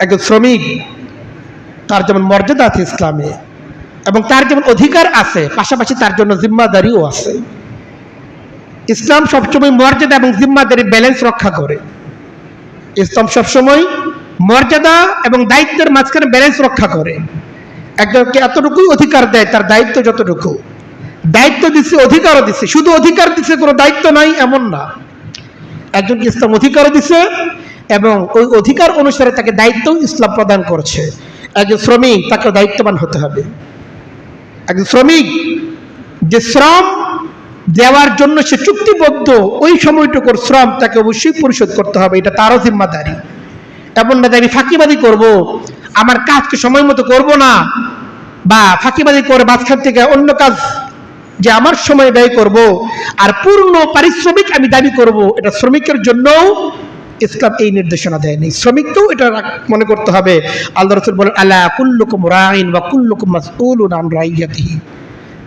একজন শ্রমিক তার যেমন মর্যাদা আছে ইসলামে এবং তার যেমন অধিকার আছে, পাশাপাশি তার জন্য জিম্মাদারিও আছে। ইসলাম সবসময় মর্যাদা এবং জিম্মাদারি ব্যালেন্স রক্ষা করে। ইসলাম সবসময় মর্যাদা এবং দায়িত্বের মাঝখানে ব্যালেন্স রক্ষা করে। একজনকে এতটুকুই অধিকার দেয়, তার দায়িত্ব যতটুকু। দায়িত্ব দিচ্ছে, অধিকারও দিচ্ছে। শুধু অধিকার দিচ্ছে, কোনো দায়িত্ব নাই এমন না। একজনকে ইসলাম অধিকারও দিচ্ছে এবং ওই অধিকার অনুসারে তাকে দায়িত্ব ইসলাম প্রদান করছে। একজন শ্রমিক, তাকে দায়িত্ববান হতে হবে। একজন শ্রমিক যে শ্রম দেওয়ার জন্য সে চুক্তিবদ্ধ, ওই সময়টুকুর শ্রম তাকে অবশ্যই পরিশোধ করতে হবে, এটা তারও জিম্মাদারি। এমন না যে আমি ফাঁকিবাজি করব, আমার কাজকে সময় মতো করব না, বা ফাঁকিবাজি করে মাঝখান থেকে অন্য কাজ যে আমার সময় ব্যয় করব আর পূর্ণ পারিশ্রমিক আমি দাবি করব, এটা শ্রমিকের জন্য ইসলাম এই নির্দেশনা দেয়নি। শ্রমিককেও এটা মনে করতে হবে। আল্লাহ রাসূল বলেন, আলা কুল্লুকুম রাইন ওয়া কুল্লুকুম মাসউলুন আন রাইয়াতিহি।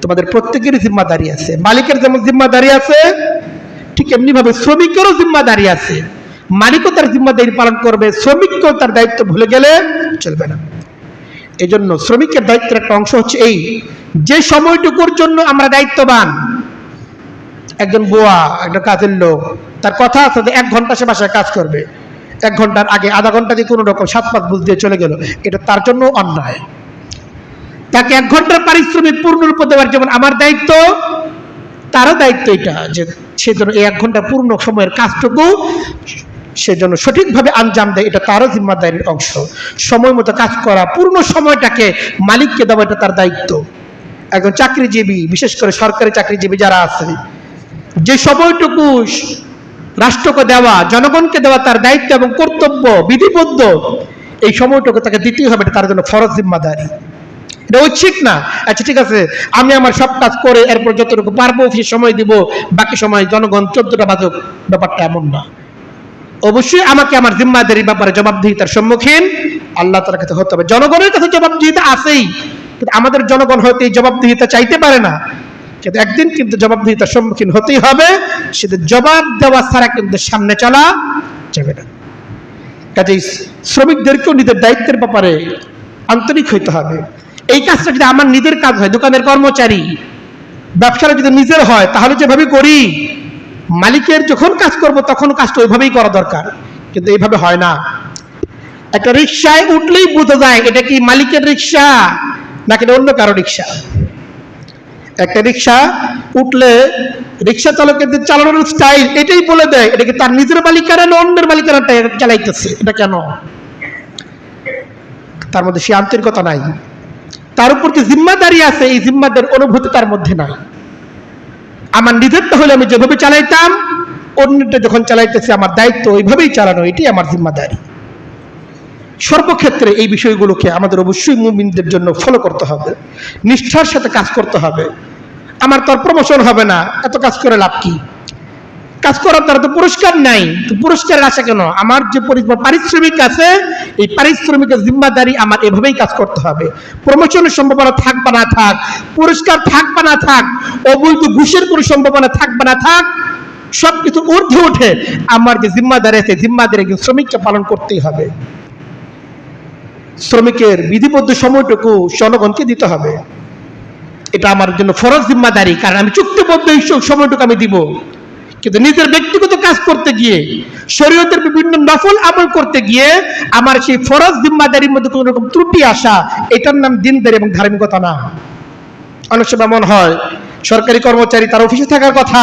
তোমাদের প্রত্যেকেরই জিম্মাদারি আছে। মালিকের যেমন জিম্মাদারি আছে, ঠিক এমনি ভাবে শ্রমিকেরও জিম্মাদারি আছে। মালিকও তার জিম্মাদারি পালন করবে, শ্রমিককেও তার দায়িত্ব ভুলে গেলে চলবে না। এই জন্য শ্রমিকের দায়িত্বের একটা অংশ হচ্ছে এই, যে সময়টুকুর জন্য আমরা দায়িত্ববান। একজন বুয়া, একটা কাজের লোক, তার কথা আছে যে 1 ঘন্টা সে বাসায় কাজ করবে, 1 ঘন্টার আগে আধা ঘন্টা দিয়ে কোনো রকম 7-5 বুঝ দিয়ে চলে গেল, এটা তার জন্য অন্যায়। তাকে 1 ঘন্টার পারিশ্রমিক পূর্ণরূপে দেওয়ার যেমন আমার দায়িত্ব, তারও দায়িত্ব এটা যে সেজন্য এই 1 ঘন্টা পূর্ণ সময়ের কাজটুকু সেজন্য সঠিকভাবে আঞ্জাম দেয়, এটা তারও জিম্মাদারির অংশ। সময় মতো কাজ করা, পূর্ণ সময়টাকে মালিককে দেওয়া, এটা তার দায়িত্ব। একজন চাকরিজীবী, বিশেষ করে সরকারি চাকরিজীবী যারা আছে, যে সময়টুকু রাষ্ট্রকে দেওয়া, জনগণকে দেওয়া তার দায়িত্ব এবং কর্তব্য বিধিবদ্ধ, এই সময়টুকু তাকে দিতেই হবে, এটা তার জন্য ফরজ জিম্মাদারি। এটা ঐচ্ছিক না। আচ্ছা ঠিক আছে, আমি আমার সব কাজ করে এরপর যতটুকু পারবো সে সময় দিব, বাকি সময় জনগণ 14টা বাজুক, ব্যাপারটা এমন না। অবশ্যই আমাকে আমার জিম্মাদারির ব্যাপারে জবাবদিহিতার সম্মুখীন আল্লাহ তাআলার কাছে হতে হবে। জনগণের কাছে জবাবদিহিতা আছেই, কিন্তু আমাদের জনগণ হয়তো এই জবাবদিহিতা চাইতে পারে না, কিন্তু একদিন কিন্তু জবাবদিহিতার সম্মুখীন হতেই হবে। সেটা জবাব দেওয়া ছাড়া কিন্তু সামনে চলা যাবে না। কাজেই শ্রমিকদেরকেও নিজের দায়িত্বের ব্যাপারে আন্তরিক হইতে হবে। এই কাজটা যদি আমার নিজের কাজ হয়, দোকানের কর্মচারী, ব্যবসাটা যদি নিজের হয়, তাহলে যেভাবে করি, মালিকের যখন কাজ করব তখন কাজটা ওইভাবেই করা দরকার, কিন্তু এইভাবে হয় না। একটা রিক্সায় উঠলেই বোঝা যায় এটা কি মালিকের রিক্সা নাকি অন্য কারো রিক্সা। একটা রিক্সা উঠলে রিক্সা চালকের যে চালানোর স্টাইল এটাই বলে দেয় এটা কি তার নিজের মালিকানা না অন্যের মালিকানা চালাইতেছে। এটা কেন? তার মধ্যে সে আন্তরিকতা নাই, তার উপর যে জিম্মাদারি আছে এই জিম্মাদার অনুভূতি তার মধ্যে নাই। আমার নিজেরটা হলে আমি যেভাবে চালাইতাম, অন্যটা যখন চালাইতেছে আমার দায়িত্ব ওইভাবেই চালানো, এটাই আমার জিম্মাদারি। সর্বক্ষেত্রে এই বিষয়গুলোকে আমাদের অবশ্যই মুমিনদের জন্য ফলো করতে হবে, নিষ্ঠার সাথে কাজ করতে হবে। আমার তো আর প্রমোশন হবে না, এত কাজ করে লাভ কি? কাজ করার দ্বারা তো পুরস্কার নাই, তো পুরস্কারের আশা কেন? আমার যে পারিশ্রমিক আছে এই পারিশ্রমিকের জিম্মাদারি আমার এভাবেই কাজ করতে হবে। প্রমোশনের সম্ভাবনা থাক বা না থাক, পুরস্কার থাক বা না থাক, অবৈধ ঘুষের কোনো সম্ভাবনা থাক বা না থাক, সবকিছু ঊর্ধ্বে উঠে আমার যে জিম্মাদারি আছে জিম্মাদারি একজন শ্রমিককে পালন করতেই হবে। শ্রমিকের বিধিবদ্ধ সময়টুকু জনগণকে দিতে হবে, এটা আমার জন্য ফরজ জিম্মাদারি। কারণ আমি চুক্তিবদ্ধ এই সময়টুকু আমি দিব, কিন্তু নিজের ব্যক্তিগত কাজ করতে গিয়ে, শরীয়তের বিভিন্ন নফল আমল করতে গিয়ে আমার সেই ফরজ জিম্মাদারির মধ্যে কোনো রকম ত্রুটি আসা, এটার নাম দিনদারি এবং ধার্মিকতা না। অনেক সময় মনে হয় সরকারি কর্মচারী তার অফিসে থাকার কথা,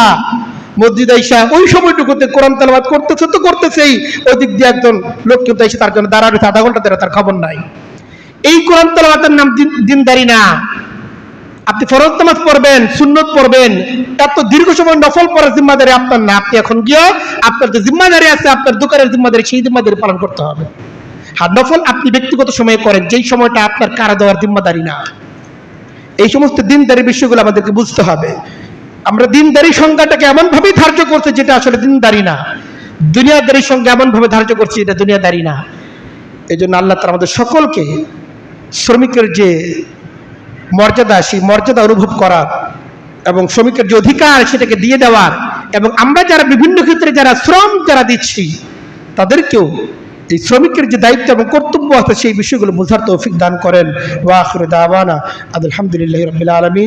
মসজিদে আইসা ওই সময়টুকুতে কোরআন তেলাওয়াত করতেছে তো করতেছেই, ওদিক দিয়ে একজন লোক কিন্তু এসে তার জন্য দাঁড়ানো আধা ঘন্টা ধরে, তার খবর নাই। এই কোরআন তেলাওয়াতের নাম দিনদারি না। আপনি ফরজ নামাজ পড়বেন, সুন্নত পড়বেন, এত দীর্ঘ সময় নফল পড়ার জিম্মাদারি আপনার না। আপনি এখন গিয়ে আপনার যে জিম্মাদারি আছে, আপনার দোকানের জিম্মাদারি, সেই জিম্মাদারি পালন করতে হবে। আর নফল আপনি ব্যক্তিগত সময়ে করেন, যেই সময়টা আপনার কারা দেওয়ার জিম্মাদারি না। এই সমস্ত দিনদারি বিষয়গুলো আমাদেরকে বুঝতে হবে। আমরা দিনদারি সংজ্ঞাটাকে এমন ভাবেই ধার্য করছি যেটা আসলে দিনদারি না, দুনিয়াদারির সঙ্গে এমন ভাবে ধার্য করছি এটা দুনিয়াদারি না। এই জন্য আল্লাহ তাআলা আমাদের সকলকে শ্রমিকের যে মর্যাদা, সেই মর্যাদা অনুভব করার এবং শ্রমিকের যে অধিকার সেটাকে দিয়ে দেওয়ার, এবং আমরা যারা বিভিন্ন ক্ষেত্রে যারা শ্রম যারা দিচ্ছি তাদেরকেও এই শ্রমিকের যে দায়িত্ব এবং কর্তব্য আছে সেই বিষয়গুলো বোঝার তৌফিক দান করেন। ওয়া আখিরু দাওয়ানা আলহামদুলিল্লাহি রাব্বিল আলামিন।